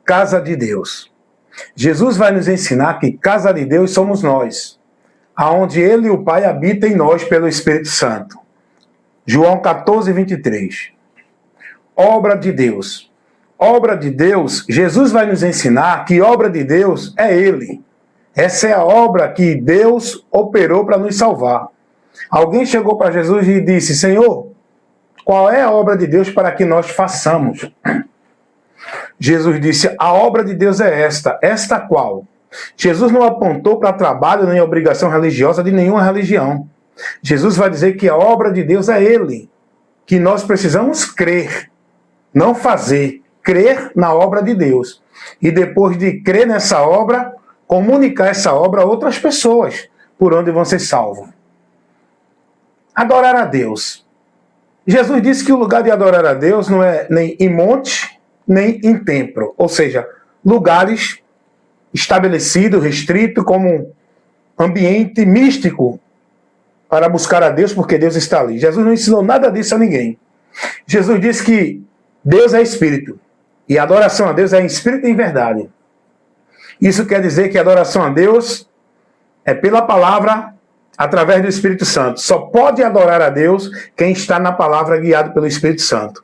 casa de Deus. Jesus vai nos ensinar que casa de Deus somos nós, aonde Ele e o Pai habitam em nós pelo Espírito Santo. João 14, 23. Obra de Deus. Obra de Deus, Jesus vai nos ensinar que obra de Deus é Ele. Essa é a obra que Deus operou para nos salvar. Alguém chegou para Jesus e disse: Senhor, qual é a obra de Deus para que nós façamos? Jesus disse: a obra de Deus é esta. Esta qual? Jesus não apontou para trabalho nem obrigação religiosa de nenhuma religião. Jesus vai dizer que a obra de Deus é Ele. Que nós precisamos crer, não fazer. Crer na obra de Deus. E depois de crer nessa obra, comunicar essa obra a outras pessoas, por onde vão ser salvos. Adorar a Deus. Jesus disse que o lugar de adorar a Deus não é nem em monte, nem em templo. Ou seja, lugares estabelecidos, restritos, como ambiente místico para buscar a Deus, porque Deus está ali. Jesus não ensinou nada disso a ninguém. Jesus disse que Deus é Espírito. E a adoração a Deus é em espírito e em verdade. Isso quer dizer que a adoração a Deus é pela palavra, através do Espírito Santo. Só pode adorar a Deus quem está na palavra, guiado pelo Espírito Santo.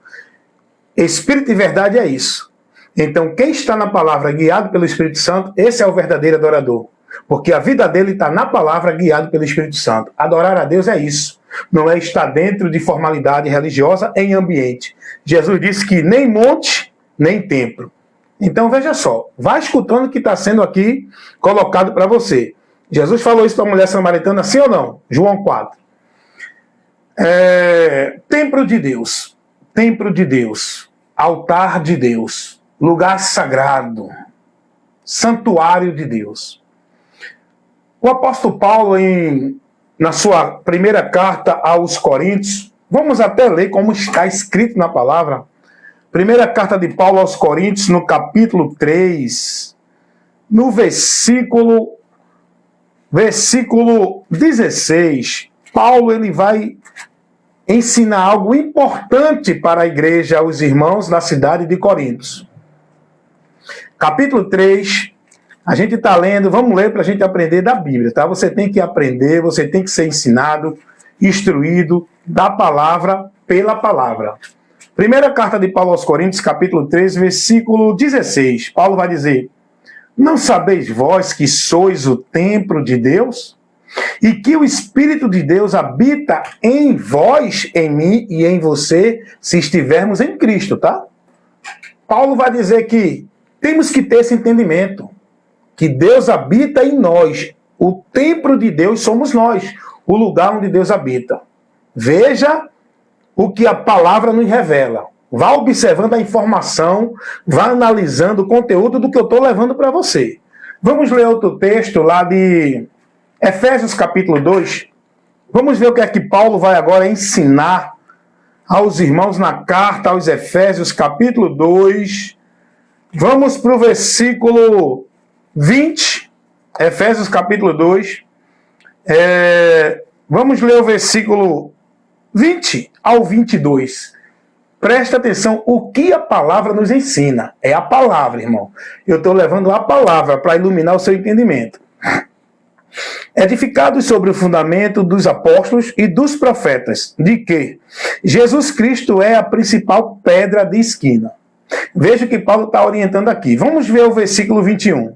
Espírito e verdade é isso. Então, quem está na palavra, guiado pelo Espírito Santo, esse é o verdadeiro adorador. Porque a vida dele está na palavra, guiado pelo Espírito Santo. Adorar a Deus é isso. Não é estar dentro de formalidade religiosa em ambiente. Jesus disse que nem monte, nem templo. Então veja só, vai escutando o que está sendo aqui colocado para você. Jesus falou isso para a mulher samaritana, sim ou não? João 4. Templo de Deus. Templo de Deus. Altar de Deus. Lugar sagrado. Santuário de Deus. O apóstolo Paulo, na sua primeira carta aos Coríntios, vamos até ler como está escrito na palavra. Primeira carta de Paulo aos Coríntios, no capítulo 3, no versículo 16, Paulo ele vai ensinar algo importante para a igreja, os irmãos da cidade de Corinto. Capítulo 3, a gente está lendo, vamos ler para a gente aprender da Bíblia, tá? Você tem que aprender, você tem que ser ensinado, instruído da palavra pela palavra. Primeira carta de Paulo aos Coríntios, capítulo 3, versículo 16. Paulo vai dizer: não sabeis vós que sois o templo de Deus? E que o Espírito de Deus habita em vós, em mim e em você, se estivermos em Cristo, tá? Paulo vai dizer que temos que ter esse entendimento, que Deus habita em nós. O templo de Deus somos nós, o lugar onde Deus habita. Veja o que a palavra nos revela. Vá observando a informação, vá analisando o conteúdo do que eu estou levando para você. Vamos ler outro texto lá de Efésios capítulo 2. Vamos ver o que é que Paulo vai agora ensinar aos irmãos na carta aos Efésios capítulo 2. Vamos para o versículo 20. Efésios capítulo 2. Vamos ler o versículo 20 ao 22. Presta atenção o que a palavra nos ensina. É a palavra, irmão. Eu estou levando a palavra para iluminar o seu entendimento. Edificados sobre o fundamento dos apóstolos e dos profetas, de que Jesus Cristo é a principal pedra de esquina. Veja o que Paulo está orientando aqui. Vamos ver o versículo 21.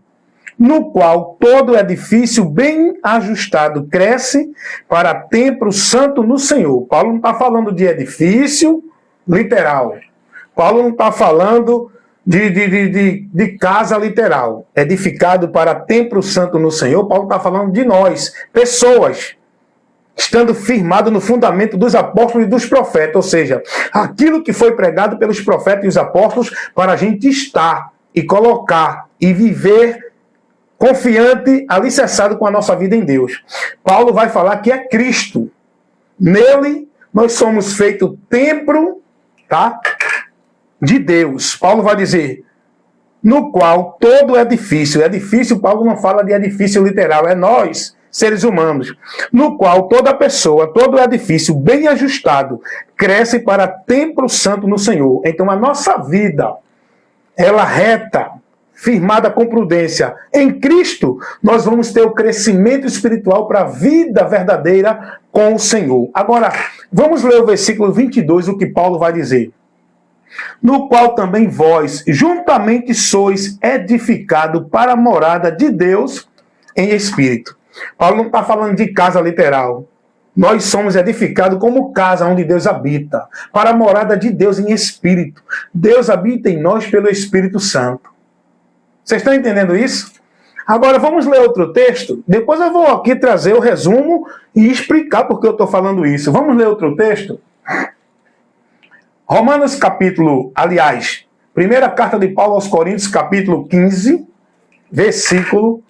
No qual todo edifício bem ajustado cresce para templo santo no Senhor. Paulo não está falando de edifício literal. Paulo não está falando de casa literal. Edificado para templo santo no Senhor. Paulo está falando de nós, pessoas, estando firmado no fundamento dos apóstolos e dos profetas. Ou seja, aquilo que foi pregado pelos profetas e os apóstolos para a gente estar e colocar e viver confiante, alicerçado com a nossa vida em Deus. Paulo vai falar que é Cristo. Nele nós somos feito templo, tá, de Deus. Paulo vai dizer, no qual todo edifício, Paulo não fala de edifício literal, é nós, seres humanos, no qual toda pessoa, todo edifício bem ajustado, cresce para templo santo no Senhor. Então a nossa vida, ela reta, firmada com prudência em Cristo, nós vamos ter o crescimento espiritual para a vida verdadeira com o Senhor. Agora, vamos ler o versículo 22, o que Paulo vai dizer. No qual também vós, juntamente sois edificado para a morada de Deus em espírito. Paulo não está falando de casa literal. Nós somos edificados como casa onde Deus habita, para a morada de Deus em espírito. Deus habita em nós pelo Espírito Santo. Vocês estão entendendo isso? Agora vamos ler outro texto. Depois eu vou aqui trazer o resumo e explicar por que eu estou falando isso. Vamos ler outro texto? Romanos primeira carta de Paulo aos Coríntios, capítulo 15, versículo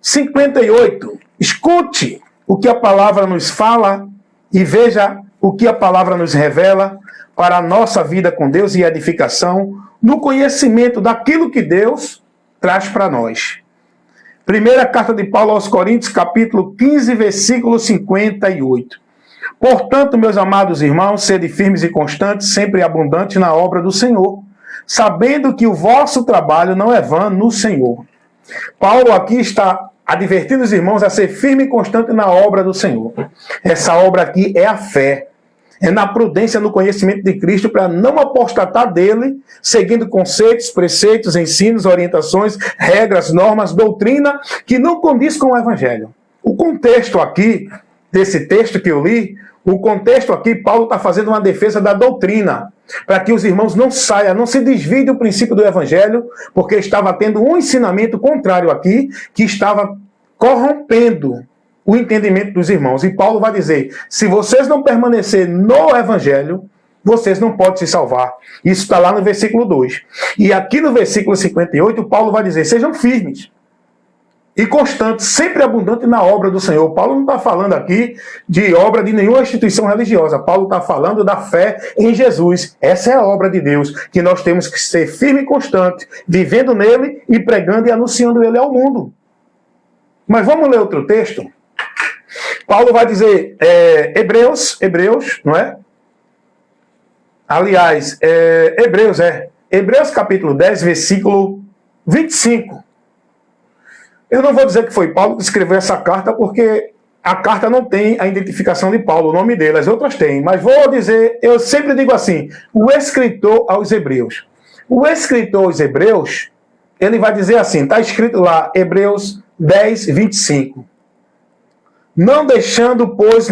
58. Escute o que a palavra nos fala e veja o que a palavra nos revela para a nossa vida com Deus e edificação no conhecimento daquilo que Deus traz para nós. Primeira carta de Paulo aos Coríntios, capítulo 15, versículo 58. Portanto, meus amados irmãos, sede firmes e constantes, sempre abundantes na obra do Senhor, sabendo que o vosso trabalho não é vão no Senhor. Paulo aqui está advertindo os irmãos a ser firme e constante na obra do Senhor. Essa obra aqui é a fé. É na prudência, no conhecimento de Cristo, para não apostatar dele, seguindo conceitos, preceitos, ensinos, orientações, regras, normas, doutrina, que não condiz com o Evangelho. O contexto aqui, desse texto que eu li, o contexto aqui, Paulo está fazendo uma defesa da doutrina, para que os irmãos não saiam, não se desviem do princípio do Evangelho, porque estava tendo um ensinamento contrário aqui, que estava corrompendo o entendimento dos irmãos. E Paulo vai dizer, se vocês não permanecerem no Evangelho, vocês não podem se salvar. Isso está lá no versículo 2. E aqui no versículo 58, Paulo vai dizer, sejam firmes e constantes, sempre abundantes na obra do Senhor. Paulo não está falando aqui de obra de nenhuma instituição religiosa. Paulo está falando da fé em Jesus. Essa é a obra de Deus, que nós temos que ser firme e constante, vivendo nele e pregando e anunciando ele ao mundo. Mas vamos ler outro texto? Paulo vai dizer, Hebreus, não é? Aliás, Hebreus capítulo 10, versículo 25. Eu não vou dizer que foi Paulo que escreveu essa carta, porque a carta não tem a identificação de Paulo, o nome dele, as outras têm. Mas vou dizer, eu sempre digo assim, o escritor aos Hebreus. O escritor aos Hebreus, ele vai dizer assim, está escrito lá, Hebreus 10, 25. Não deixando, pois,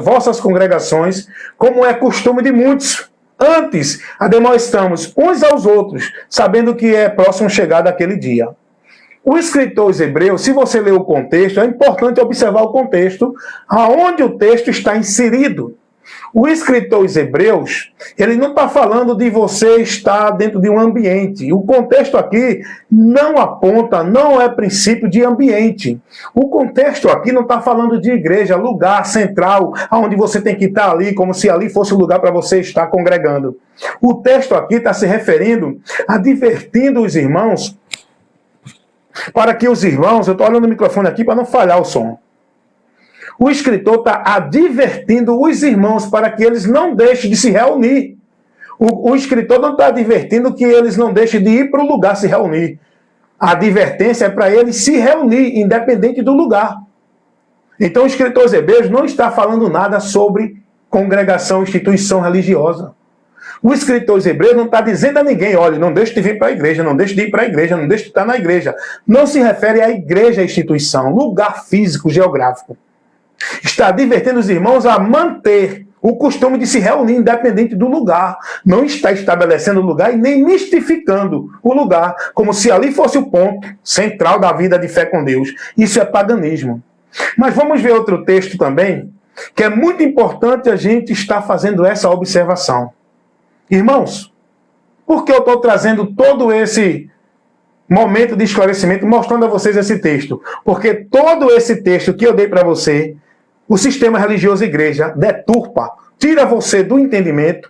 vossas congregações, como é costume de muitos. Antes, ademoestamos uns aos outros, sabendo que é próximo chegar daquele dia. O escritor aos Hebreus, se você ler o contexto, é importante observar o contexto, aonde o texto está inserido. O escritor aos Hebreus, ele não está falando de você estar dentro de um ambiente. O contexto aqui não aponta, não é princípio de ambiente. O contexto aqui não está falando de igreja, lugar central, onde você tem que estar ali, como se ali fosse o lugar para você estar congregando. O texto aqui está se referindo, advertindo os irmãos, para que os irmãos, eu estou olhando o microfone aqui para não falhar o som. O escritor está advertindo os irmãos para que eles não deixem de se reunir. O escritor não está advertindo que eles não deixem de ir para o lugar se reunir. A advertência é para eles se reunir, independente do lugar. Então o escritor aos Hebreus não está falando nada sobre congregação, instituição religiosa. O escritor aos Hebreus não está dizendo a ninguém, olha, não deixe de vir para a igreja, não deixe de ir para a igreja, não deixe de estar na igreja. Não se refere à igreja, à instituição, lugar físico, geográfico. Está advertindo os irmãos a manter o costume de se reunir independente do lugar. Não está estabelecendo o lugar e nem mistificando o lugar, como se ali fosse o ponto central da vida de fé com Deus. Isso é paganismo. Mas vamos ver outro texto também, que é muito importante a gente estar fazendo essa observação. Irmãos, por que eu estou trazendo todo esse momento de esclarecimento, mostrando a vocês esse texto? Porque todo esse texto que eu dei para você, o sistema religioso igreja deturpa, tira você do entendimento,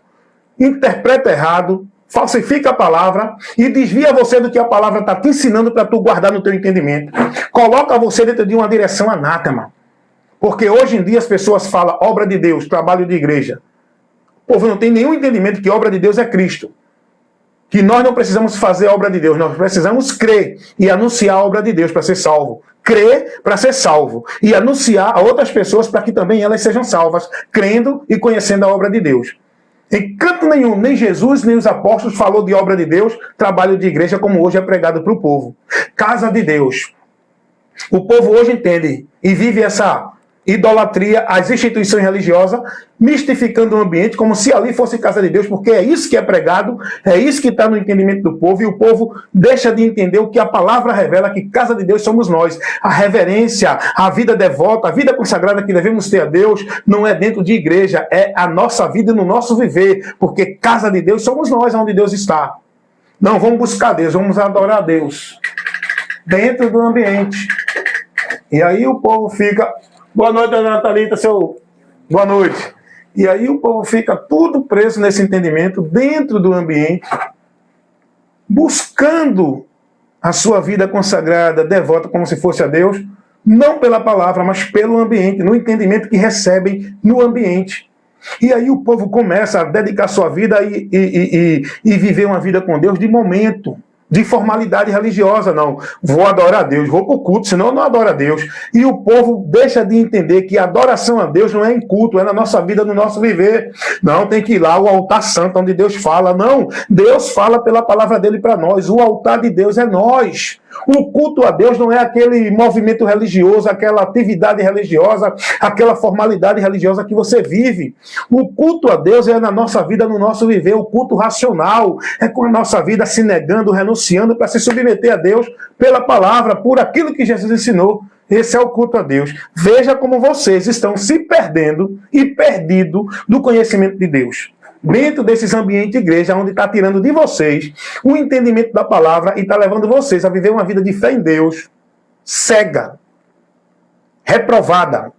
interpreta errado, falsifica a palavra e desvia você do que a palavra está te ensinando para tu guardar no teu entendimento. Coloca você dentro de uma direção anátema. Porque hoje em dia as pessoas falam obra de Deus, trabalho de igreja. O povo não tem nenhum entendimento que obra de Deus é Cristo. que nós não precisamos fazer a obra de Deus, nós precisamos crer e anunciar a obra de Deus para ser salvo. Crer para ser salvo e anunciar a outras pessoas para que também elas sejam salvas, crendo e conhecendo a obra de Deus. Em canto nenhum, nem Jesus, nem os apóstolos falou de obra de Deus, trabalho de igreja como hoje é pregado para o povo. Casa de Deus. O povo hoje entende e vive essa idolatria às instituições religiosas, mistificando o ambiente como se ali fosse casa de Deus, porque é isso que é pregado, é isso que está no entendimento do povo, e o povo deixa de entender o que a palavra revela, que casa de Deus somos nós. A reverência, a vida devota, a vida consagrada que devemos ter a Deus, não é dentro de igreja, é a nossa vida no nosso viver, porque casa de Deus somos nós, onde Deus está. Não, vamos buscar Deus, vamos adorar a Deus, dentro do ambiente. E aí o povo fica... Boa noite, Dona Thalita, boa noite. E aí o povo fica tudo preso nesse entendimento, dentro do ambiente, buscando a sua vida consagrada, devota, como se fosse a Deus, não pela palavra, mas pelo ambiente, no entendimento que recebem no ambiente. E aí o povo começa a dedicar sua vida e viver uma vida com Deus de momento, de formalidade religiosa, não. Vou adorar a Deus, vou para o culto, senão eu não adoro a Deus. E o povo deixa de entender que a adoração a Deus não é em culto, é na nossa vida, no nosso viver. Não, tem que ir lá ao altar santo, onde Deus fala. Não, Deus fala pela palavra dele para nós. O altar de Deus é nós. O culto a Deus não é aquele movimento religioso, aquela atividade religiosa, aquela formalidade religiosa que você vive. O culto a Deus é na nossa vida, no nosso viver. O culto racional é com a nossa vida se negando, renunciando para se submeter a Deus pela palavra, por aquilo que Jesus ensinou. Esse é o culto a Deus. Veja como vocês estão se perdendo e perdido do conhecimento de Deus. Dentro desses ambientes de igreja, onde está tirando de vocês o entendimento da palavra e está levando vocês a viver uma vida de fé em Deus, cega, reprovada,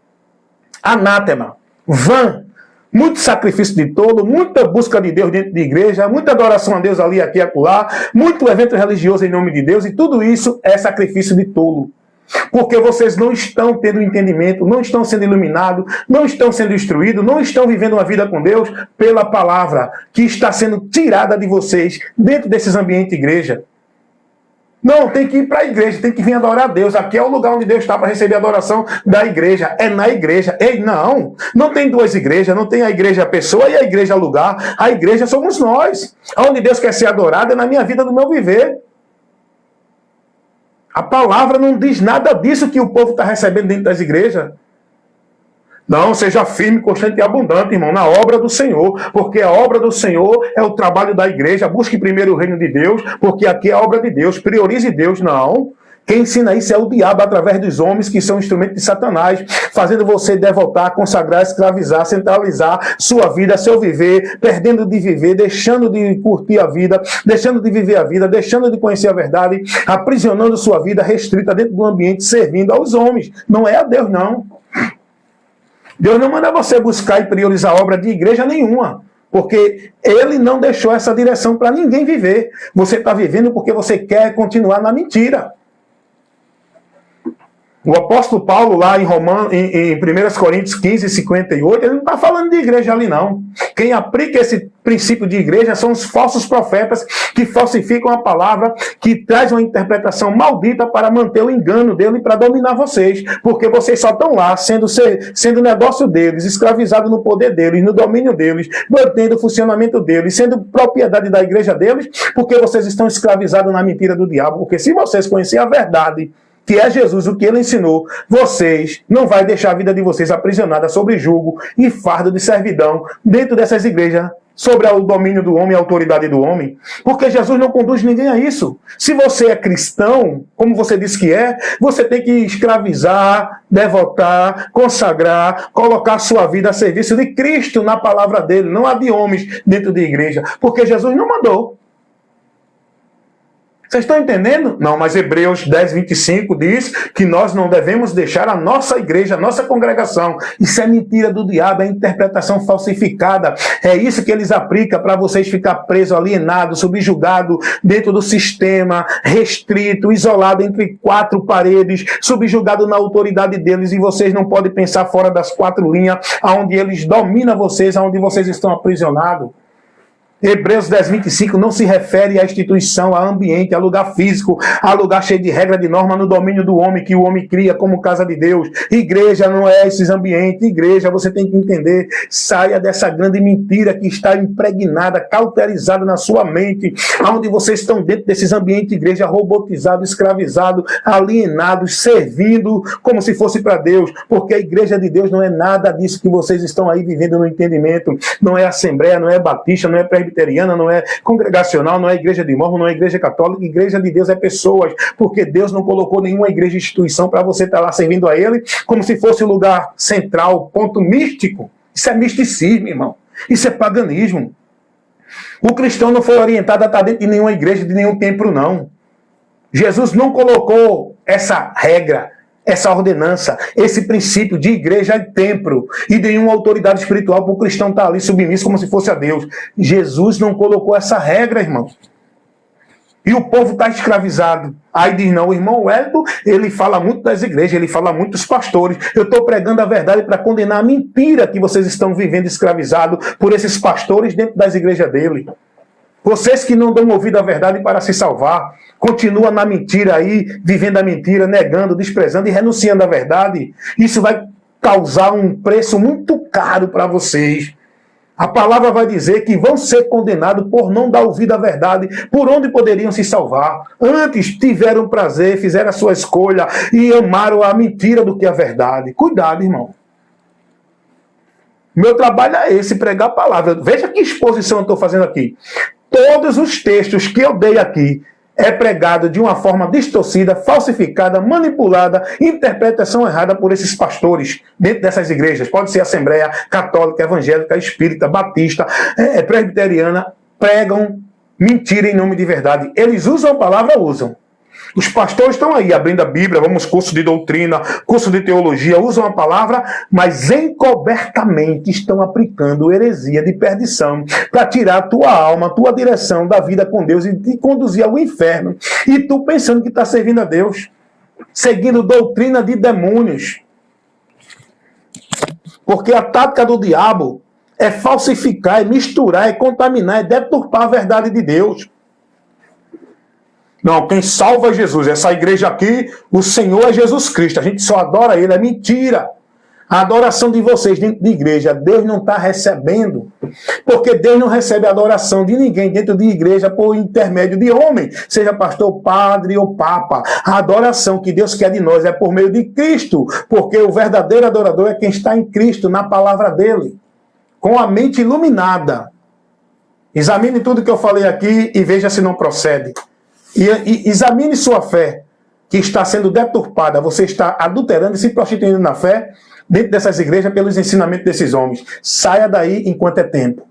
anátema, vã, muito sacrifício de tolo, muita busca de Deus dentro de igreja, muita adoração a Deus ali, aqui e acolá, muito evento religioso em nome de Deus, e tudo isso é sacrifício de tolo. Porque vocês não estão tendo entendimento, não estão sendo iluminados, não estão sendo instruídos, não estão vivendo uma vida com Deus pela palavra que está sendo tirada de vocês dentro desses ambientes de igreja. Não, tem que ir para a igreja, tem que vir adorar a Deus. Aqui é o lugar onde Deus está para receber a adoração da igreja. É na igreja. Ei, não tem duas igrejas, não tem a igreja pessoa e a igreja lugar. A igreja somos nós. Onde Deus quer ser adorado é na minha vida, no meu viver. A palavra não diz nada disso que o povo está recebendo dentro das igrejas. Não, seja firme, constante e abundante, irmão, na obra do Senhor, porque a obra do Senhor é o trabalho da igreja. Busque primeiro o reino de Deus, porque aqui é a obra de Deus. Priorize Deus, não. Quem ensina isso é o diabo, através dos homens que são instrumentos de Satanás, fazendo você devotar, consagrar, escravizar, centralizar sua vida, seu viver, perdendo de viver, deixando de curtir a vida, deixando de viver a vida, deixando de conhecer a verdade, aprisionando sua vida restrita dentro do ambiente, servindo aos homens. Não é a Deus, não. Deus não manda você buscar e priorizar a obra de igreja nenhuma, porque Ele não deixou essa direção para ninguém viver. Você está vivendo porque você quer continuar na mentira. O apóstolo Paulo, lá em 1 Coríntios 15, 58, ele não está falando de igreja ali, não. Quem aplica esse princípio de igreja são os falsos profetas que falsificam a palavra, que traz uma interpretação maldita para manter o engano dele e para dominar vocês. Porque vocês só estão lá, sendo negócio deles, escravizados no poder deles, no domínio deles, mantendo o funcionamento deles, sendo propriedade da igreja deles, porque vocês estão escravizados na mentira do diabo. Porque se vocês conhecerem a verdade, que é Jesus, o que ele ensinou, vocês não vai deixar a vida de vocês aprisionada sobre jugo e fardo de servidão dentro dessas igrejas, sobre o domínio do homem e a autoridade do homem, porque Jesus não conduz ninguém a isso. Se você é cristão, como você diz que é, você tem que escravizar, devotar, consagrar, colocar sua vida a serviço de Cristo na palavra dele, não a de homens dentro de igreja, porque Jesus não mandou. Vocês estão entendendo? Não, mas Hebreus 10, 25 diz que nós não devemos deixar a nossa igreja, a nossa congregação. Isso é mentira do diabo, é interpretação falsificada. É isso que eles aplicam para vocês ficar presos, alienados, subjugados dentro do sistema, restrito, isolado entre quatro paredes, subjugado na autoridade deles, e vocês não podem pensar fora das quatro linhas, onde eles dominam vocês, onde vocês estão aprisionados. Hebreus 10, 25 não se refere à instituição, a ambiente, a lugar físico, a lugar cheio de regra, de norma no domínio do homem, que o homem cria como casa de Deus. Igreja não é esses ambientes. Igreja, você tem que entender, saia dessa grande mentira que está impregnada, cauterizada na sua mente, onde vocês estão dentro desses ambientes de igreja, robotizados, escravizados, alienados, servindo como se fosse para Deus, porque a igreja de Deus não é nada disso que vocês estão aí vivendo no entendimento. Não é assembleia, não é batista, não é presbiteriana, não é congregacional, não é igreja de mormon, não é igreja católica. Igreja de Deus é pessoas, porque Deus não colocou nenhuma igreja instituição para você estar lá servindo a Ele como se fosse o lugar central, ponto místico. Isso é misticismo, irmão. Isso é paganismo. O cristão não foi orientado a estar dentro de nenhuma igreja, de nenhum templo, não. Jesus não colocou essa regra, essa ordenança, esse princípio de igreja e templo e de nenhuma autoridade espiritual para o cristão estar ali submisso como se fosse a Deus. Jesus não colocou essa regra, irmão. E o povo está escravizado. Aí diz, não, o irmão Wellington, ele fala muito das igrejas, ele fala muito dos pastores. Eu estou pregando a verdade para condenar a mentira que vocês estão vivendo escravizado por esses pastores dentro das igrejas dele. Vocês que não dão ouvido à verdade para se salvar, continuam na mentira aí, vivendo a mentira, negando, desprezando e renunciando à verdade. Isso vai causar um preço muito caro para vocês. A palavra vai dizer que vão ser condenados por não dar ouvido à verdade, por onde poderiam se salvar. Antes tiveram prazer, fizeram a sua escolha e amaram a mentira do que a verdade. Cuidado, irmão. Meu trabalho é esse, pregar a palavra. Veja que exposição eu estou fazendo aqui. Todos os textos que eu dei aqui é pregado de uma forma distorcida, falsificada, manipulada, interpretação errada por esses pastores dentro dessas igrejas. Pode ser assembleia católica, evangélica, espírita, batista, presbiteriana, pregam mentira em nome de verdade. Eles usam a palavra, usam. Os pastores estão aí abrindo a Bíblia, vamos curso de doutrina, curso de teologia, usam a palavra, mas encobertamente estão aplicando heresia de perdição para tirar a tua alma, a tua direção da vida com Deus e te conduzir ao inferno. E tu pensando que está servindo a Deus, seguindo doutrina de demônios. Porque a tática do diabo é falsificar, é misturar, é contaminar, é deturpar a verdade de Deus. Não, quem salva é Jesus. Essa igreja aqui, o Senhor é Jesus Cristo. A gente só adora Ele. É mentira. A adoração de vocês dentro de igreja, Deus não está recebendo. Porque Deus não recebe a adoração de ninguém dentro de igreja por intermédio de homem. Seja pastor, padre ou papa. A adoração que Deus quer de nós é por meio de Cristo. Porque o verdadeiro adorador é quem está em Cristo, na palavra dele. Com a mente iluminada. Examine tudo que eu falei aqui e veja se não procede. E examine sua fé, que está sendo deturpada. Você está adulterando e se prostituindo na fé dentro dessas igrejas pelos ensinamentos desses homens. Saia daí enquanto é tempo.